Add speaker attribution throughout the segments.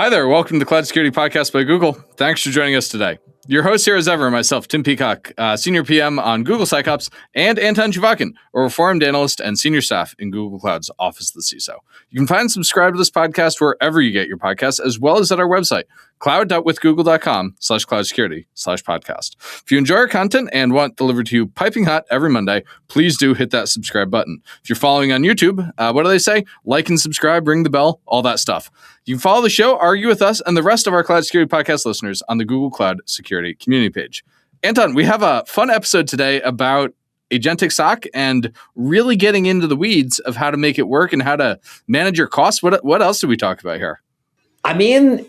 Speaker 1: Hi there. Welcome to the Cloud Security Podcast by Google. Thanks for joining us today. Your host here as ever, myself, Tim Peacock, Senior PM on Google SecOps, and Anton Chavakin, a reformed analyst and senior staff in Google Cloud's Office of the CISO. You can find and subscribe to this podcast wherever you get your podcasts, as well as at our website, cloud.withgoogle.com/cloud-security/podcast. If you enjoy our content and want delivered to you piping hot every Monday, please do hit that subscribe button. If you're following on YouTube, what do they say? Like and subscribe, ring the bell, all that stuff. You can follow the show, argue with us, and the rest of our Cloud Security Podcast listeners on the Google Cloud Security community page. Anton, we have a fun episode today about agentic SOC and really getting into the weeds of how to make it work and how to manage your costs. What else do we talk about here?
Speaker 2: I mean,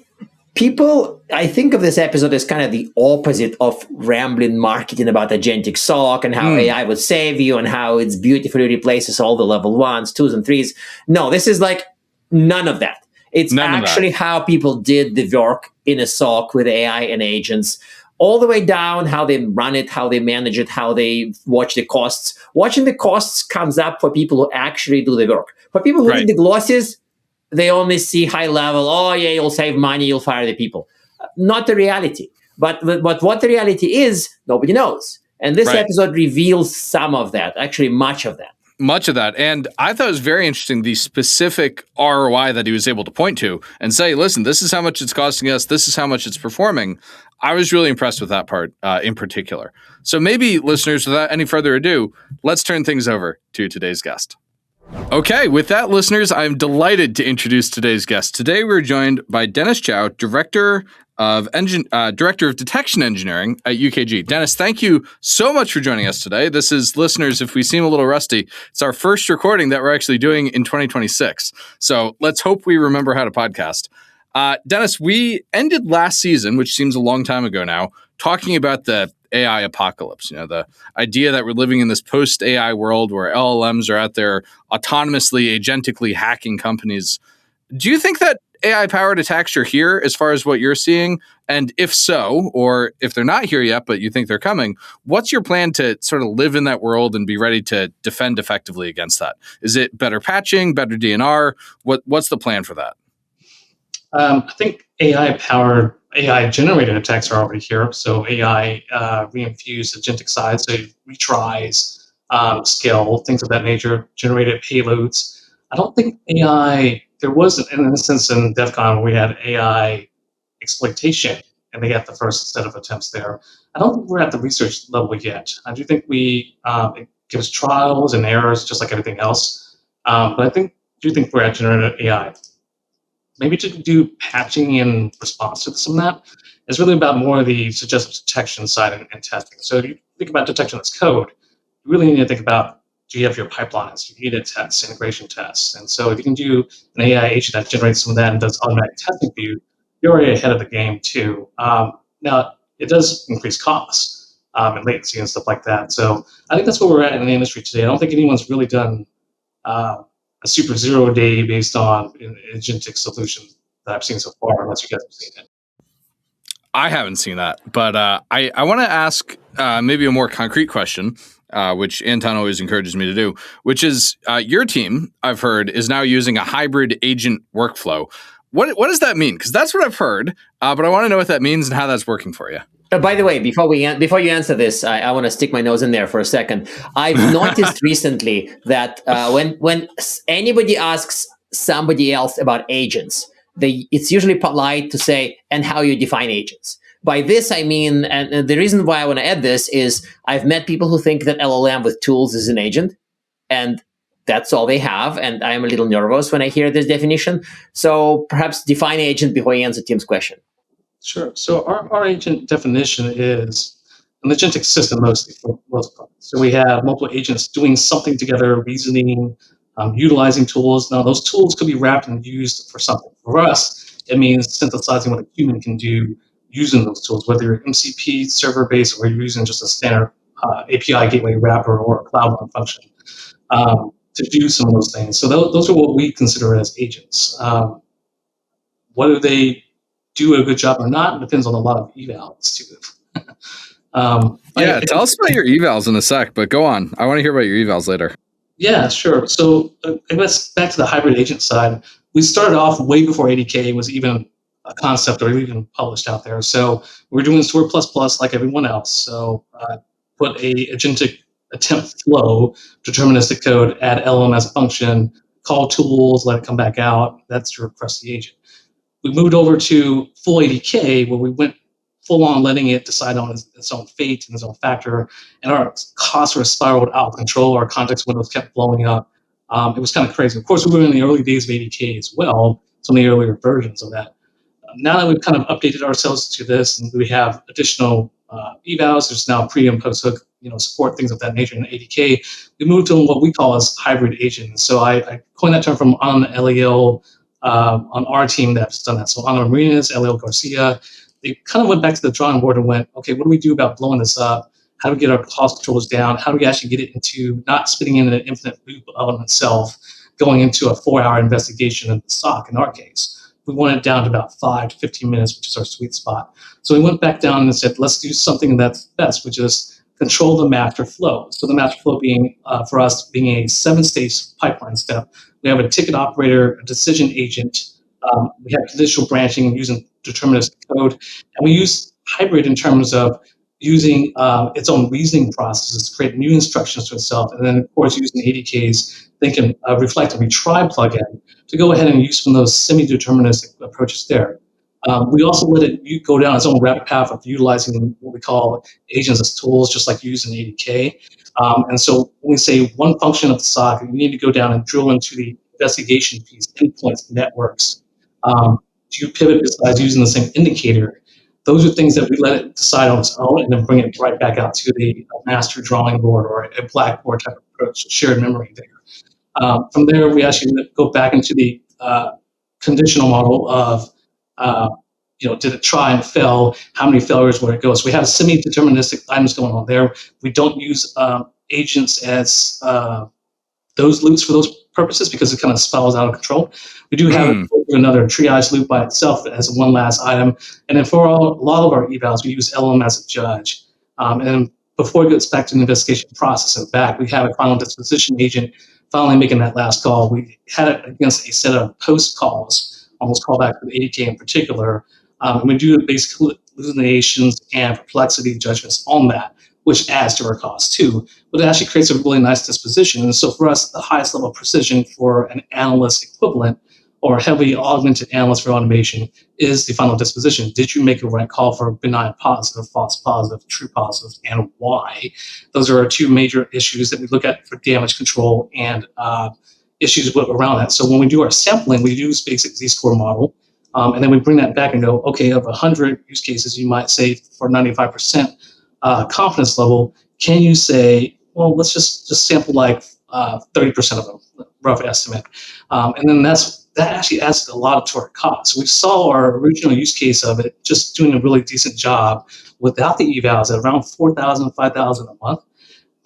Speaker 2: I think of this episode as kind of the opposite of rambling marketing about agentic SOC and how AI would save you and how it beautifully replaces all the level 1s, 2s, and 3s. No, this is like none of that. It's actually how people did the work in a SOC with AI and agents, all the way down how they run it, how they manage it, how they watch the costs. Watching the costs comes up for people who actually do the work. For people who read the glosses, they only see high level, oh yeah, you'll save money, you'll fire the people. Not the reality. But what the reality is, nobody knows. And this episode reveals some of that, actually much of that.
Speaker 1: Much of that. And I thought it was very interesting, the specific ROI that he was able to point to and say, listen, this is how much it's costing us. This is how much it's performing. I was really impressed with that part in particular. So maybe, listeners, without any further ado, let's turn things over to today's guest. Okay, with that, listeners, I'm delighted to introduce today's guest. Today, we're joined by Dennis Chow, Director of Detection Engineering at UKG. Dennis, thank you so much for joining us today. This is, listeners, if we seem a little rusty, it's our first recording that we're actually doing in 2026. So let's hope we remember how to podcast. Dennis, we ended last season, which seems a long time ago now, talking about the AI apocalypse, the idea that we're living in this post-AI world where LLMs are out there autonomously, agentically hacking companies. Do you think that AI-powered attacks are here as far as what you're seeing? And if so, or if they're not here yet, but you think they're coming, what's your plan to sort of live in that world and be ready to defend effectively against that? Is it better patching, better DNR? What's the plan for that?
Speaker 3: I think AI-generated attacks are already here. So AI reinfused agentic side, so retries, scale, things of that nature, generated payloads. I don't think AI, there was an instance in DEF CON where we had AI exploitation, and they got the first set of attempts there. I don't think we're at the research level yet. I do think it gives trials and errors just like everything else. But I do think we're at generative AI. Maybe to do patching in response to some of that is really about more of the suggestive detection side and testing. So if you think about detection as code, you really need to think about, do you have your pipelines, your unit tests, integration tests? And so if you can do an AI agent that generates some of that and does automatic testing for you, you're already ahead of the game too. Now, it does increase costs and latency and stuff like that. So I think that's where we're at in the industry today. I don't think anyone's really done a super zero day based on an agentic solution that I've seen so far, unless you guys have seen it.
Speaker 1: I haven't seen that, but I want to ask maybe a more concrete question, which Anton always encourages me to do, which is your team, I've heard, is now using a hybrid agent workflow. What does that mean? Because that's what I've heard, but I want to know what that means and how that's working for you.
Speaker 2: By the way, before you answer this, I want to stick my nose in there for a second. I've noticed recently that when anybody asks somebody else about agents, it's usually polite to say, and how you define agents. By this, I mean, and the reason why I want to add this is I've met people who think that LLM with tools is an agent, and that's all they have. And I'm a little nervous when I hear this definition. So perhaps define agent before you answer Tim's question.
Speaker 3: Sure. So our agent definition is an agentic system mostly for most part. So we have multiple agents doing something together, reasoning, utilizing tools. Now those tools could be wrapped and used for something. For us, it means synthesizing what a human can do using those tools, whether you're MCP server-based or you're using just a standard API gateway wrapper or a cloud run function to do some of those things. So those are what we consider as agents. Whether they do a good job or not, it depends on a lot of evals too.
Speaker 1: Tell us about your evals in a sec, but go on. I want to hear about your evals later.
Speaker 3: Yeah, sure. So I guess back to the hybrid agent side, we started off way before ADK was even concept or even published out there. So we're doing Store++ like everyone else. So put a agentic attempt flow, deterministic code, add LM as a function, call tools, let it come back out. That's your request the agent. We moved over to full ADK, where we went full on letting it decide on its own fate and its own factor, and our costs were spiraled out of control. Our context windows kept blowing up. It was kind of crazy. Of course, we were in the early days of ADK as well, some of the earlier versions of that. Now that we've kind of updated ourselves to this, and we have additional evals, there's now pre and post hook, support, things of that nature in ADK. We moved to what we call as hybrid agents. So I coined that term from on LAL on our team that's done that. So Ana Marinas, LAL Garcia, they kind of went back to the drawing board and went, okay, what do we do about blowing this up? How do we get our cost controls down? How do we actually get it into not spinning in an infinite loop of itself, going into a 4-hour investigation of the SOC in our case? We want it down to about 5 to 15 minutes, which is our sweet spot. So we went back down and said, let's do something that's best, which is control the master flow. So the master flow being, for us, being a 7-stage pipeline step. We have a ticket operator, a decision agent. We have conditional branching using deterministic code. And we use hybrid in terms of using its own reasoning processes to create new instructions to itself. And then, of course, using ADKs, they can reflect a retry plugin to go ahead and use some of those semi-deterministic approaches there. We also let it go down its own rapid path of utilizing what we call agents as tools, just like using ADK. And so when we say one function of the SOC, you need to go down and drill into the investigation piece, endpoints, networks. Do you pivot besides using the same indicator? Those are things that we let it decide on its own and then bring it right back out to the master drawing board or a blackboard type of approach, shared memory there. From there, we actually go back into the conditional model of, did it try and fail? How many failures would it go? So we have semi-deterministic items going on there. We don't use agents as those loops for those purposes because it kind of spirals out of control. We do have another triage loop by itself as one last item. And then for a lot of our evals, we use LM as a judge. And then before it gets back to the investigation process and back, we have a final disposition agent finally making that last call. We had it against a set of post calls, almost callback with ADK in particular. And we do basic hallucinations and perplexity judgments on that, which adds to our cost too. But it actually creates a really nice disposition. And so for us, the highest level of precision for an analyst equivalent or heavily augmented analyst for automation is the final disposition. Did you make a right call for benign positive, false positive, true positive, and why? Those are our two major issues that we look at for damage control and issues around that. So when we do our sampling, we use basic Z-score model, and then we bring that back and go, okay, of 100 use cases, you might say for 95% confidence level, can you say, well, let's just sample like 30% of them, rough estimate. And then that actually adds a lot to our costs. We saw our original use case of it just doing a really decent job without the evals at around 4,000, 5,000 a month.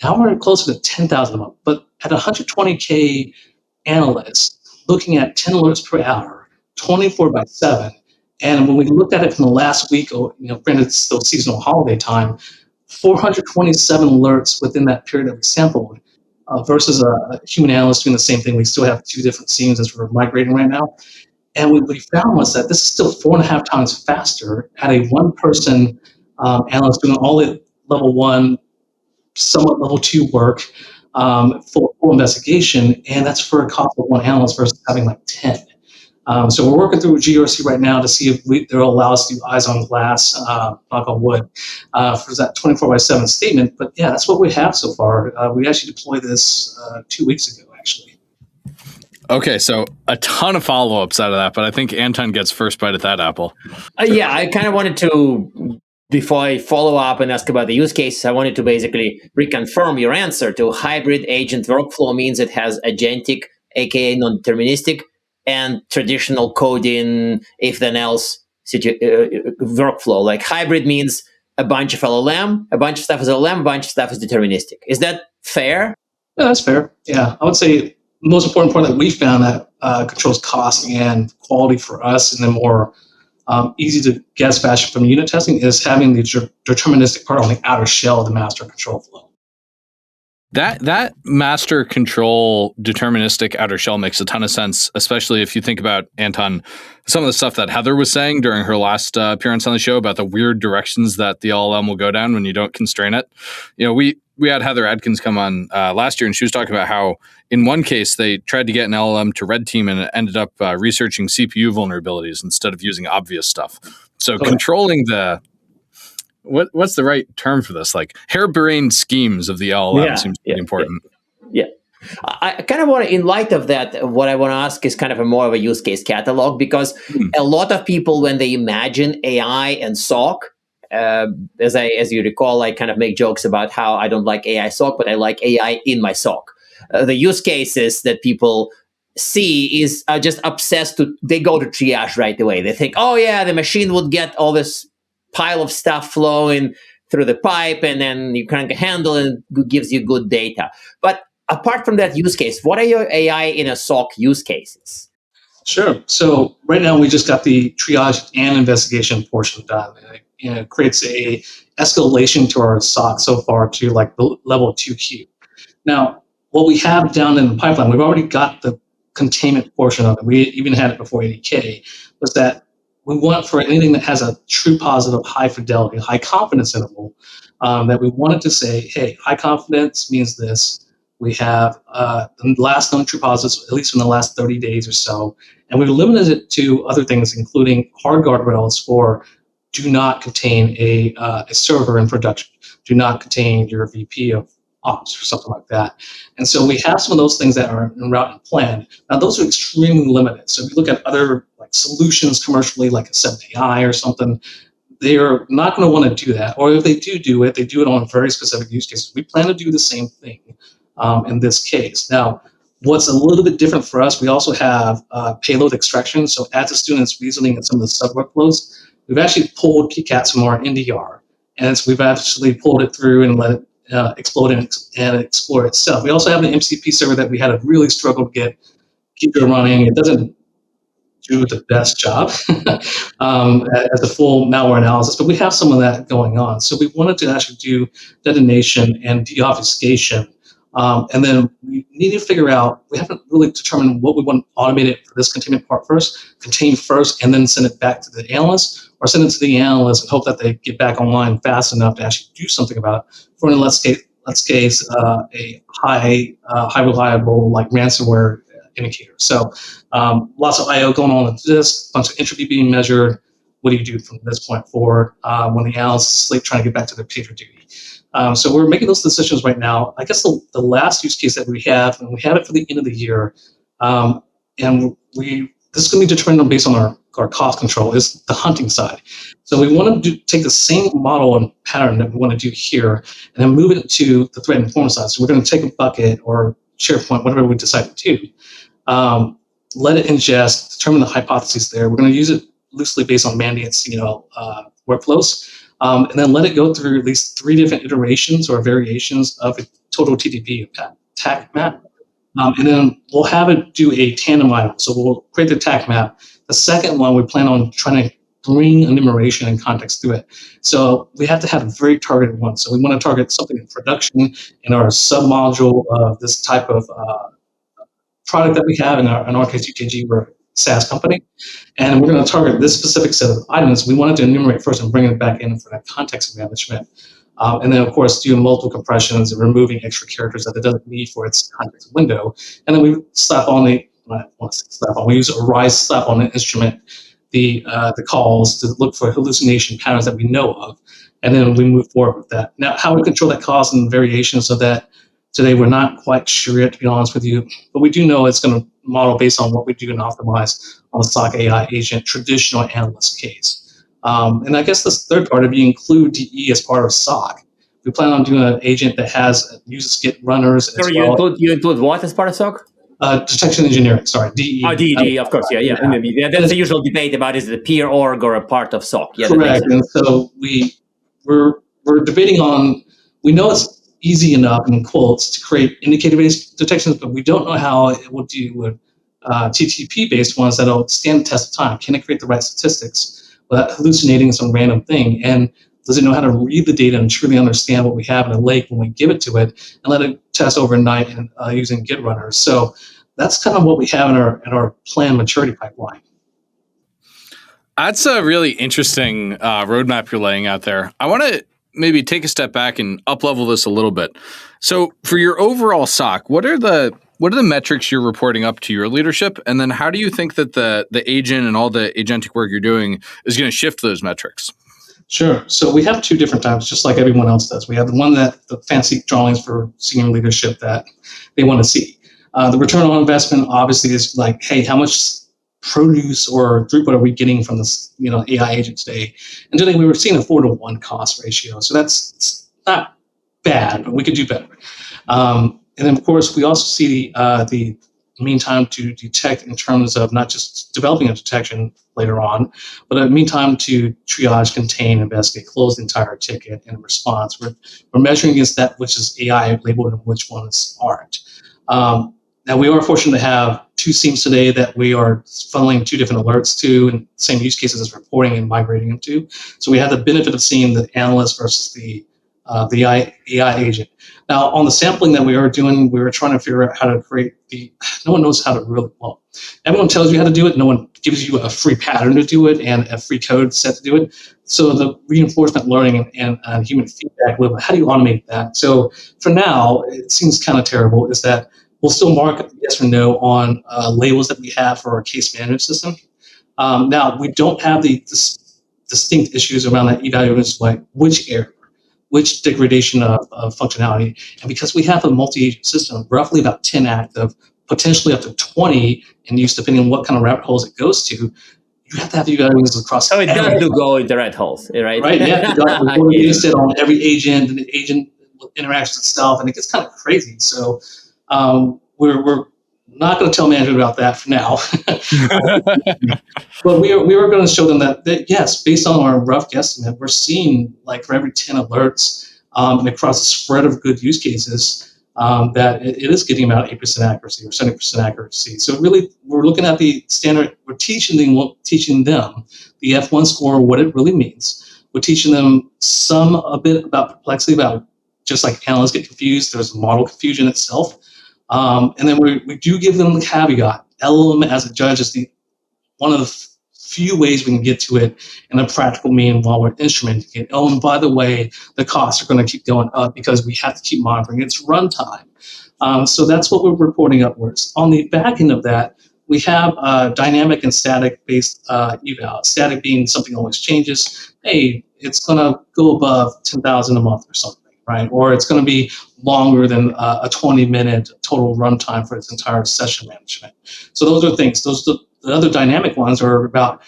Speaker 3: Now we're closer to 10,000 a month. But at 120K analysts looking at 10 alerts per hour, 24/7, and when we looked at it from the last week, granted it's still seasonal holiday time, 427 alerts within that period that we sampled versus a human analyst doing the same thing. We still have 2 different scenes as we're migrating right now. And what we found was that this is still 4.5 times faster at a one-person analyst doing all the level 1, somewhat level 2 work for full investigation, and that's for a cost of 1 analyst versus having like 10. So we're working through GRC right now to see if they'll allow us to do eyes on glass, knock on wood, for that 24/7 statement. But yeah, that's what we have so far. We actually deployed this 2 weeks ago, actually.
Speaker 1: Okay, so a ton of follow-ups out of that, but I think Anton gets first bite at that apple.
Speaker 2: Yeah, I kind of wanted to, before I follow up and ask about the use cases, I wanted to basically reconfirm your answer to hybrid agent workflow means it has agentic, aka non-deterministic, and traditional coding, if then else workflow. Like hybrid means a bunch of LLM, a bunch of stuff is LLM, a bunch of stuff is deterministic. Is that fair?
Speaker 3: Yeah, that's fair. Yeah, I would say the most important part that we found that controls cost and quality for us in a more easy to guess fashion from unit testing is having the deterministic part on the outer shell of the master control flow.
Speaker 1: That master control deterministic outer shell makes a ton of sense, especially if you think about, Anton, some of the stuff that Heather was saying during her last appearance on the show about the weird directions that the LLM will go down when you don't constrain it. We had Heather Adkins come on last year, and she was talking about how in one case they tried to get an LLM to red team, and it ended up researching CPU vulnerabilities instead of using obvious stuff. So controlling the what's the right term for this? Like harebrained schemes of the LLM seems to be important.
Speaker 2: Yeah. I kind of want to, in light of that, what I want to ask is kind of a more of a use case catalog, because a lot of people, when they imagine AI and SOC, as you recall, I kind of make jokes about how I don't like AI SOC, but I like AI in my SOC. The use cases that people see is just obsessed they go to triage right away. They think, oh yeah, the machine would get all this pile of stuff flowing through the pipe, and then you can handle it, and it gives you good data. But apart from that use case, what are your AI in a SOC use cases?
Speaker 3: Sure. So right now we just got the triage and investigation portion done. It creates a escalation to our SOC so far to like the level 2Q. Now, what we have down in the pipeline, we've already got the containment portion of it. We even had it before 80K, was that we want for anything that has a true positive, high fidelity, high confidence interval, that we wanted to say, hey, high confidence means this. We have the last known true positives, at least in the last 30 days or so. And we've limited it to other things, including hard guardrails for do not contain a server in production, do not contain your VP of ops or something like that. And so we have some of those things that are en route and planned. Now, those are extremely limited. So if you look at other solutions commercially, like a 7AI or something, they're not going to want to do that. Or if they do it, they do it on very specific use cases. We plan to do the same thing in this case. Now, what's a little bit different for us, we also have payload extraction. So as the student's reasoning in some of the sub workflows, we've actually pulled PCATs from our NDR, and we've actually pulled it through and let it explode and explore itself. We also have an MCP server that we had to really struggle to keep it running. It doesn't do the best job as a full malware analysis, but we have some of that going on. So we wanted to actually do detonation and deobfuscation. And then we need to figure out, we haven't really determined what we want automated for this containment part first, contain first, and then send it back to the analyst, or send it to the analyst and hope that they get back online fast enough to actually do something about it. For in let's case a high reliable like ransomware indicator. So lots of I/O going on with this, a bunch of entropy being measured. What do you do from this point forward when the analyst is asleep trying to get back to their pager duty? So we're making those decisions right now. I guess the last use case that we have, and we had it for the end of the year, and this is going to be determined based on our cost control, is the hunting side. So we want to take the same model and pattern that we want to do here, and then move it to the threat informed side. So we're going to take a bucket or SharePoint, whatever we decide to do, let it ingest, determine the hypotheses there. We're going to use it loosely based on mandates, workflows. And then let it go through at least 3 different iterations or variations of a total TTP attack map. And then we'll have it do a tandem item. So we'll create the attack map. The second one, we plan on trying to bring enumeration and context through it. So we have to have a very targeted one. So we want to target something in production in our sub-module of this type of product that we have in our case, UKG, we're a SaaS company. And we're going to target this specific set of items. We wanted to enumerate first and bring it back in for that context management. And then, of course, do multiple compressions and removing extra characters that it doesn't need for its context window. And then we slap on we use a rise slap on an instrument, the calls to look for hallucination patterns that we know of. And then we move forward with that. Now, how we control that cost and variation so that today we're not quite sure yet, to be honest with you, but we do know it's going to model based on what we do and optimize on the SOC AI agent traditional analyst case. And I guess this third part, if you include DE as part of SOC, we plan on doing an agent that uses Git runners.
Speaker 2: Sorry, you include what as part of SOC?
Speaker 3: Detection engineering, sorry, DE.
Speaker 2: Oh, DE, of course, yeah. That's the usual debate about is it a peer org or a part of SOC. Yeah,
Speaker 3: correct. And so we're debating on, we know it's easy enough, in quotes, to create indicator-based detections, but we don't know how it will do with TTP-based ones that'll stand the test of time. Can it create the right statistics without hallucinating some random thing? And Does it know how to read the data and truly understand what we have in a lake when we give it to it, and let it test overnight and using Git runners? So that's kind of what we have in our planned maturity pipeline.
Speaker 1: That's a really interesting roadmap you're laying out there. I want to maybe take a step back and up-level this a little bit. So for your overall SOC, what are the metrics you're reporting up to your leadership? And then how do you think that the agent and all the agentic work you're doing is going to shift those metrics?
Speaker 3: Sure. So we have two different types, just like everyone else does. We have the one that the fancy drawings for senior leadership that they want to see. The return on investment obviously is like, hey, how much produce or throughput are we getting from this, AI agent today? And today we were seeing a 4-to-1 cost ratio. So that's not bad, but we could do better. And then of course we also see the mean time to detect in terms of not just developing a detection later on, but a mean time to triage, contain, investigate, close the entire ticket in response. We're measuring against that which is AI labeled and which ones aren't. Now, we are fortunate to have two teams today that we are funneling two different alerts to, and same use cases as reporting and migrating them to. So we have the benefit of seeing the analyst versus the AI agent. Now, on the sampling that we are doing, we were trying to figure out how to create no one knows how to really, well, everyone tells you how to do it. No one gives you a free pattern to do it and a free code set to do it. So the reinforcement learning and human feedback loop, how do you automate that? So for now, it seems kind of terrible, is that we'll still mark yes or no on labels that we have for our case management system. Now, we don't have the distinct issues around that evaluation, like which error, which degradation of functionality. And because we have a multi-agent system, roughly about 10 active, potentially up to 20 in use, depending on what kind of rabbit holes it goes to, you have to have evaluations across.
Speaker 2: So it does do go into rat holes, right?
Speaker 3: Right, yeah. You got data set on every agent, and the agent interacts with itself, and it gets kind of crazy. So we're not going to tell management about that for now. But we are going to show them that yes, based on our rough guesstimate, we're seeing like for every 10 alerts and across a spread of good use cases, that it is getting about 8% accuracy or 70% accuracy. So really, we're looking at the standard. We're teaching them the F1 score, what it really means. We're teaching them a bit about perplexity, about just like analysts get confused. There's model confusion itself. And then we do give them the caveat. LLM as a judge is one of the few ways we can get to it in a practical mean while we're instrumenting it. Oh, and by the way, the costs are going to keep going up because we have to keep monitoring its runtime. So that's what we're reporting upwards. On the back end of that, we have dynamic and static based eval. Static being something always changes. Hey, it's going to go above 10,000 a month or something. Right, or it's going to be longer than a 20-minute total runtime for its entire session management. So those are things. The other dynamic ones are about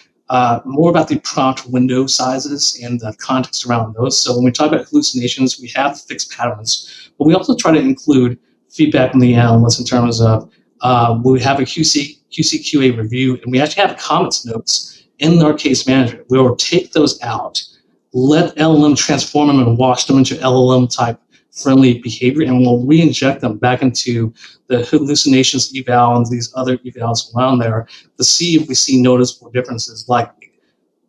Speaker 3: more about the prompt window sizes and the context around those. So when we talk about hallucinations, we have fixed patterns, but we also try to include feedback from the analysts in terms of we have a QA review, and we actually have comments notes in our case management. We will take those out, let LLM transform them and wash them into LLM type friendly behavior, and we'll re-inject them back into the hallucinations eval and these other evals around there to see if we see noticeable differences. Like,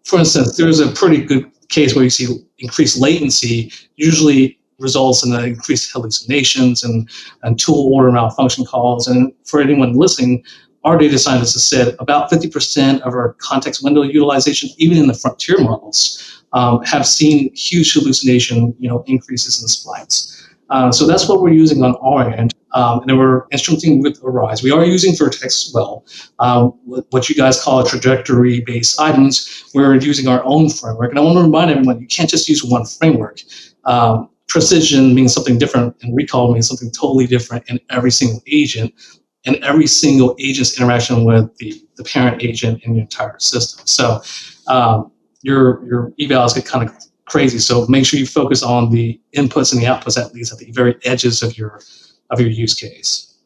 Speaker 3: for instance, there's a pretty good case where you see increased latency usually results in increased hallucinations and tool order malfunction calls. And for anyone listening, our data scientists have said about 50% of our context window utilization, even in the frontier models, have seen huge hallucination, increases in spikes. So that's what we're using on our end, and then we're instrumenting with Arise. We are using Vertex as well. What you guys call trajectory-based items, we're using our own framework. And I want to remind everyone, you can't just use one framework. Precision means something different, and recall means something totally different in every single agent, and every single agent's interaction with the parent agent in the entire system. So your evals get kind of crazy. So make sure you focus on the inputs and the outputs, at least at the very edges of your use case.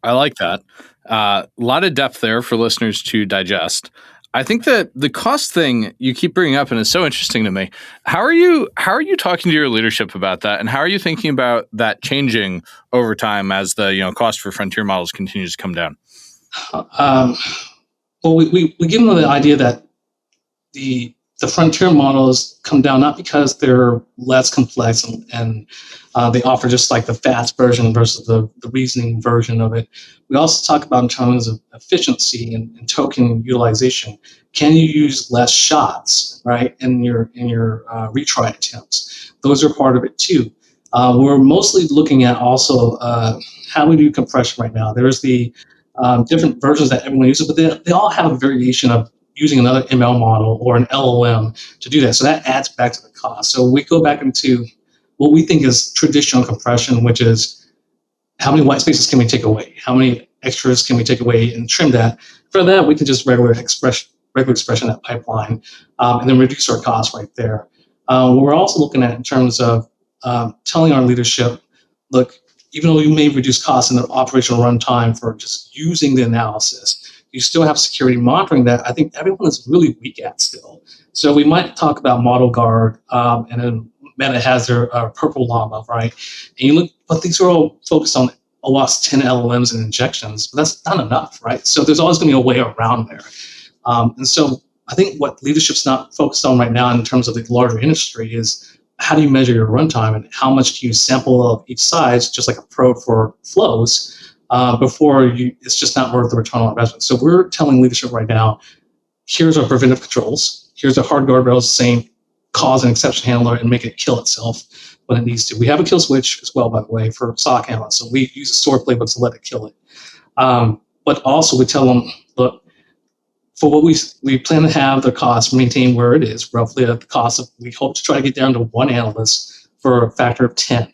Speaker 1: I like that. A lot of depth there for listeners to digest. I think that the cost thing you keep bringing up, and it's so interesting to me. How are you talking to your leadership about that, and how are you thinking about that changing over time as the cost for frontier models continues to come down?
Speaker 3: Well, we give them the idea that the the frontier models come down not because they're less complex and they offer just like the fast version versus the reasoning version of it. We also talk about in terms of efficiency and token utilization. Can you use less shots, right, in your retry attempts? Those are part of it too. We're mostly looking at also how we do compression right now. There's the different versions that everyone uses, but they all have a variation of using another ML model or an LLM to do that. So that adds back to the cost. So we go back into what we think is traditional compression, which is how many white spaces can we take away? How many extras can we take away and trim that? For that, we can just regular expression that pipeline and then reduce our costs right there. What we're also looking at in terms of telling our leadership, look, even though you may reduce costs in the operational runtime for just using the analysis, you still have security monitoring that I think everyone is really weak at still. So we might talk about Model Guard, and then Meta has their Purple Llama, right? And you look, but these are all focused on OWASP 10 LLMs and injections, but that's not enough, right? So there's always going to be a way around there. And so I think what leadership's not focused on right now in terms of the larger industry is how do you measure your runtime and how much can you sample of each size, just like a probe for flows, before it's just not worth the return on investment. So we're telling leadership right now, here's our preventive controls, here's our hard guardrails saying cause an exception handler and make it kill itself when it needs to. We have a kill switch as well, by the way, for SOC analysts. So we use a stored playbook to let it kill it. But also we tell them, look, for what we plan to have the cost maintain where it is, roughly at the cost of, we hope to try to get down to one analyst for a factor of 10.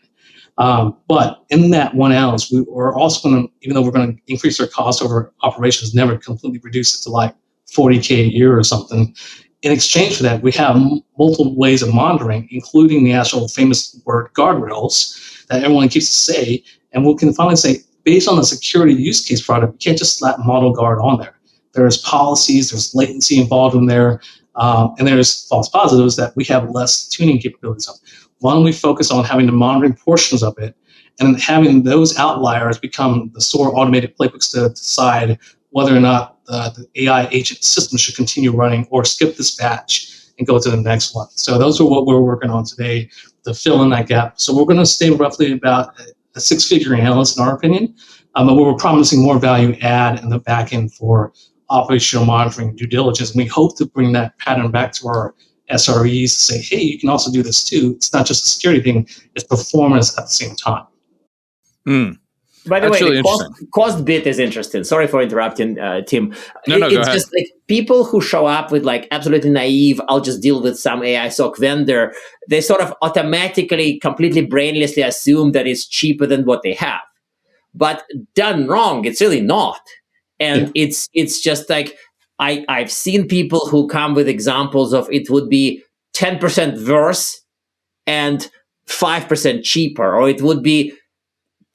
Speaker 3: But in that one analyst, we're also going to, even though we're going to increase our cost over operations, never completely reduce it to like $40K a year or something. In exchange for that, we have multiple ways of monitoring, including the actual famous word guardrails that everyone keeps to say. And we can finally say, based on the security use case product, you can't just slap Model Guard on there. There's policies, there's latency involved in there, and there's false positives that we have less tuning capabilities of. Why don't we focus on having the monitoring portions of it and having those outliers become the SOAR automated playbooks to decide whether or not the AI agent system should continue running or skip this batch and go to the next one. So those are what we're working on today to fill in that gap. So we're going to stay roughly about a six-figure analyst in our opinion, but we're promising more value add in the back end for operational monitoring, due diligence. And we hope to bring that pattern back to our SREs to say, hey, you can also do this too. It's not just a security thing, it's performance at the same time.
Speaker 2: By the
Speaker 1: That's
Speaker 2: way,
Speaker 1: really
Speaker 2: the cost bit is interesting. Sorry for interrupting, Tim.
Speaker 1: No, go
Speaker 2: it's
Speaker 1: ahead.
Speaker 2: just like people who show up with like absolutely naive, I'll just deal with some AI SOC vendor, they sort of automatically, completely brainlessly assume that it's cheaper than what they have. But done wrong, it's really not. And it's just like, I've seen people who come with examples of it would be 10% worse and 5% cheaper, or it would be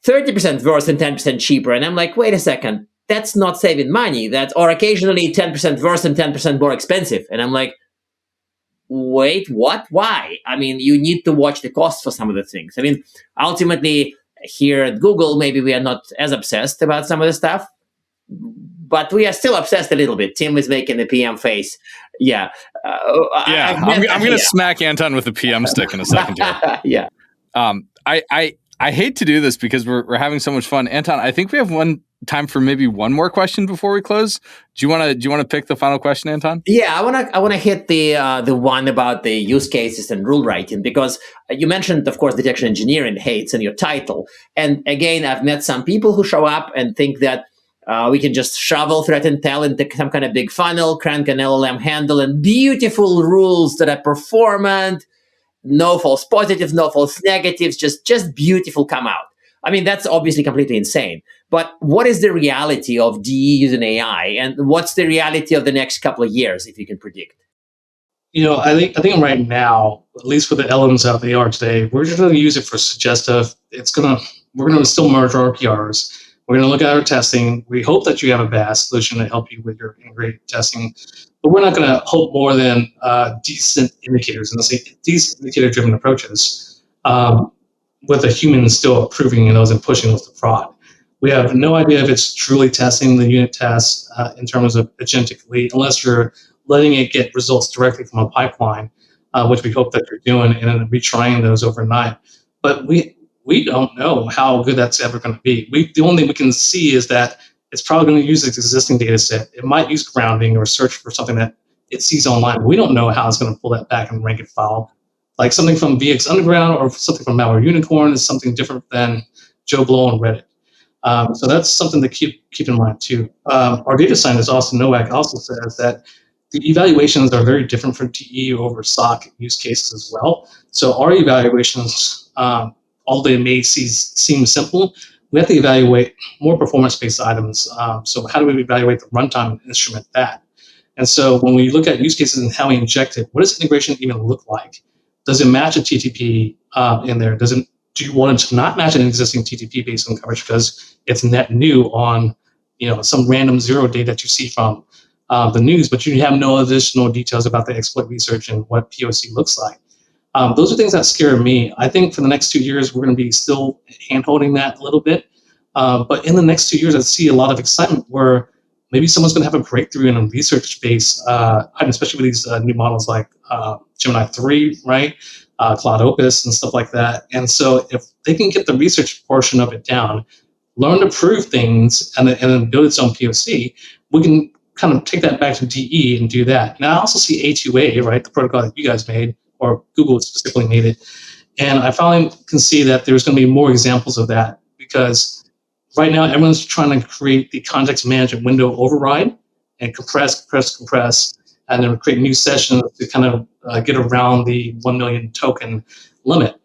Speaker 2: 30% worse and 10% cheaper. And I'm like, wait a second, that's not saving money. Or occasionally 10% worse and 10% more expensive. And I'm like, wait, what? Why? I mean, you need to watch the cost for some of the things. I mean, ultimately, here at Google, maybe we are not as obsessed about some of the stuff, but we are still obsessed a little bit. Tim is making the PM face. Yeah.
Speaker 1: I'm going to smack Anton with the PM stick in a second here.
Speaker 2: Yeah.
Speaker 1: I hate to do this because we're having so much fun. Anton, I think we have time for maybe one more question before we close. Do you want to pick the final question, Anton?
Speaker 2: Yeah, I want to hit the one about the use cases and rule writing, because you mentioned, of course, detection engineering hates in your title. And again, I've met some people who show up and think that we can just shovel threat intel into some kind of big funnel, crank an LLM handle, and beautiful rules that are performant, no false positives, no false negatives, just beautiful come out. I mean, that's obviously completely insane. But what is the reality of DE using AI, and what's the reality of the next couple of years, if you can predict?
Speaker 3: You know, I think right now, at least for the LLMs out they are today, we're just going to use it for suggestive. We're going to still merge our RPRs. We're going to look at our testing. We hope that you have a BAS solution to help you with your integrated testing, but we're not going to hope more than decent indicators, and let's say decent indicator-driven approaches, with a human still approving those and pushing those to fraud. We have no idea if it's truly testing the unit tests in terms of agentically, unless you're letting it get results directly from a pipeline, which we hope that you're doing, and then retrying those overnight. But we don't know how good that's ever going to be. The only thing we can see is that it's probably going to use its existing data set. It might use grounding or search for something that it sees online. We don't know how it's going to pull that back and rank it file. Like something from VX Underground or something from Malware Unicorn is something different than Joe Blow on Reddit. So that's something to keep in mind too. Our data scientist, Austin Nowak, also says that the evaluations are very different for DE over SOC use cases as well. So our evaluations, although they may seem simple, we have to evaluate more performance-based items. So how do we evaluate the runtime and instrument that? And so when we look at use cases and how we inject it, what does integration even look like? Does it match a TTP in there? Do you want it to not match an existing TTP based on coverage because it's net new on some random zero day that you see from the news, but you have no additional details about the exploit research and what POC looks like? Those are things that scare me. I think for the next 2 years, we're going to be still hand-holding that a little bit. But in the next 2 years, I see a lot of excitement where maybe someone's going to have a breakthrough in a research base, especially with these new models like Gemini 3, right? Cloud Opus and stuff like that. And so if they can get the research portion of it down, learn to prove things, and then build its own POC, we can kind of take that back to DE and do that. Now I also see A2A, right? The protocol that you guys made, or Google specifically made it. And I finally can see that there's going to be more examples of that, because right now everyone's trying to create the context management window override and compress, and then create new sessions to kind of get around the 1 million token limit.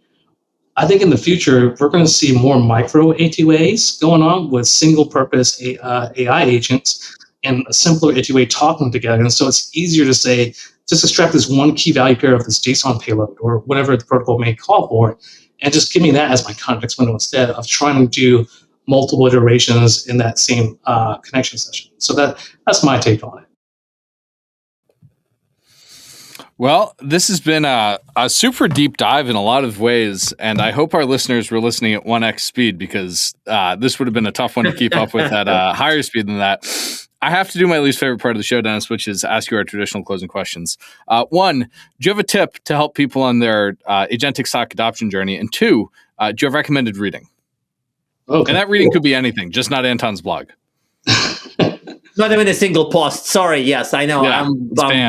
Speaker 3: I think in the future, we're going to see more micro A2As going on with single purpose AI agents and a simpler A2A talking together. And so it's easier to say, just extract this one key value pair of this JSON payload or whatever the protocol may call for, and just give me that as my context window instead of trying to do multiple iterations in that same connection session. So that's my take on it.
Speaker 1: Well, this has been a super deep dive in a lot of ways, and I hope our listeners were listening at 1x speed, because this would have been a tough one to keep up with at higher speed than that. I have to do my least favorite part of the show, Dennis, which is ask you our traditional closing questions. One, do you have a tip to help people on their agentic SOC adoption journey? And two, do you have recommended reading? Okay. And that reading could be anything, just not Anton's blog.
Speaker 2: Not even a single post. Sorry. Yes, I know.
Speaker 1: Yeah,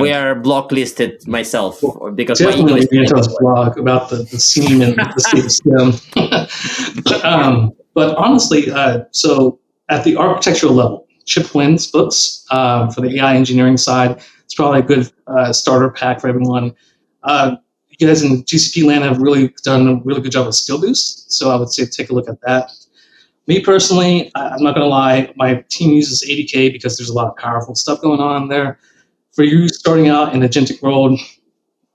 Speaker 2: we're blocklisted myself because my
Speaker 3: definitely
Speaker 2: ego is
Speaker 3: Anton's blog about the seam and the stem. But honestly, so at the architectural level, Chip Wynn's books for the AI engineering side, it's probably a good starter pack for everyone. You guys in GCP land have really done a really good job with Skill Boost, so I would say take a look at that. Me personally, I'm not going to lie, my team uses ADK because there's a lot of powerful stuff going on there. For you starting out in the agentic world,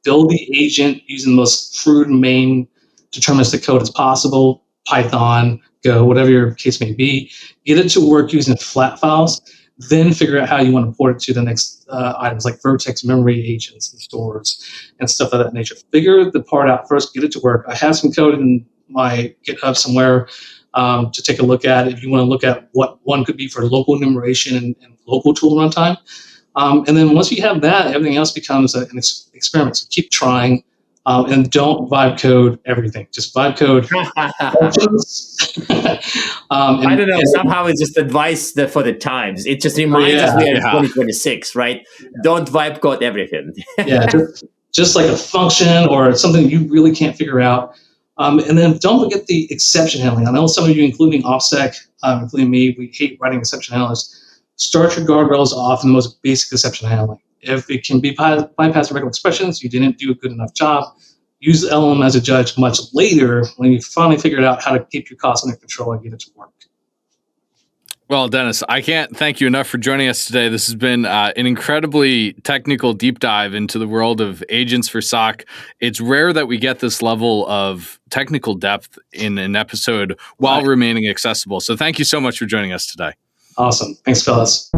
Speaker 3: build the agent using the most crude main deterministic code as possible, Python, Go, whatever your case may be. Get it to work using flat files, then figure out how you want to port it to the next items like Vertex memory agents and stores and stuff of that nature. Figure the part out first, get it to work. I have some code in my GitHub somewhere to take a look at if you want to look at what one could be for local enumeration and local tool runtime. And then once you have that, everything else becomes an experiment. So keep trying and don't vibe code everything. Just vibe code.
Speaker 2: I don't know. Somehow it's just advice for the times. It just reminds us we are in 2026, right? Yeah. Don't vibe code everything.
Speaker 3: just like a function or something you really can't figure out. And then don't forget the exception handling. I know some of you, including OffSec, including me, we hate writing exception handlers. Start your guardrails off in the most basic exception handling. If it can be bypassed regular expressions, you didn't do a good enough job. Use the LLM as a judge much later when you finally figured out how to keep your costs under control and get it to work.
Speaker 1: Well, Dennis, I can't thank you enough for joining us today. This has been an incredibly technical deep dive into the world of agents for SOC. It's rare that we get this level of technical depth in an episode while remaining accessible. So thank you so much for joining us today.
Speaker 3: Awesome. Thanks, fellas.